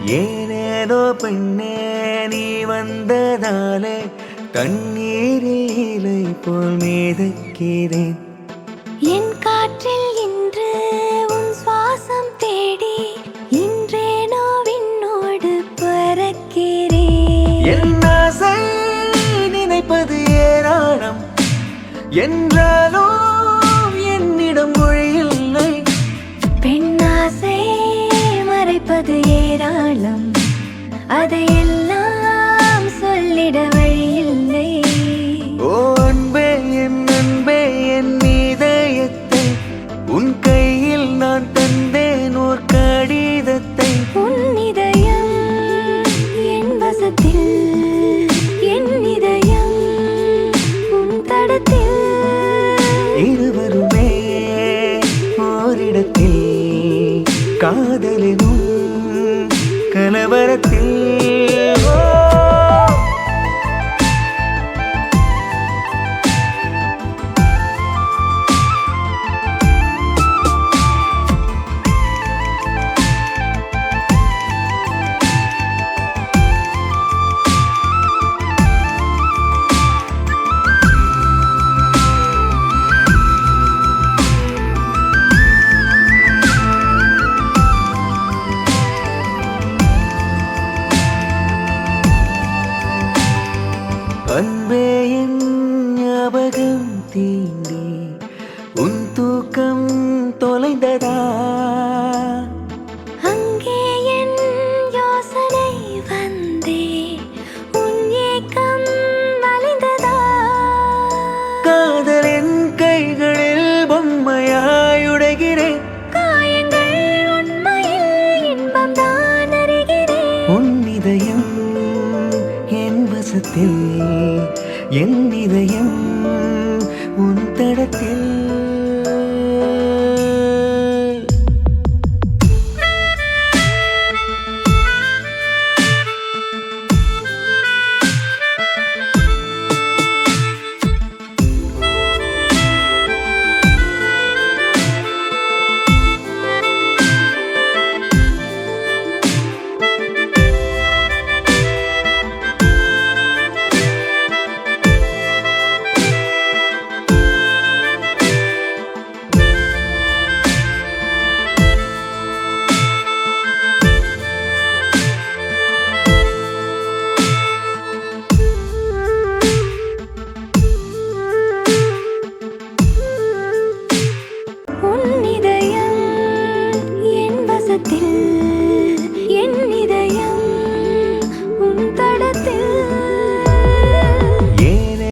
ஏனேனோ பெண்ணே நீ வந்ததாலே தண்ணீரில் இலை போல் மிதக்கிறேன். என் காற்றில் இன்று உன் சுவாசம் தேடி இன்றேனோ விண்ணோடு பறக்கிறேன். என் ஆசை நினைப்பது ஏராளம் என்றாலும் என்னிடம் மொழி இல்லை. பெண்ணாசை மறைப்பது ஏராளம், அதையெல்லாம் சொல்லிட வழியில்லை. ஓ அன்பே என் அன்பே என் இதயத்தை உன் கையில் நான் தந்தேன் ஓர் கடிதத்தை. உன் இதயம் என் வசத்தில், என் இதயம் உன் தடத்தில். இருவருமே ஓரிடத்தில் காதலினும் கலவரத்தில்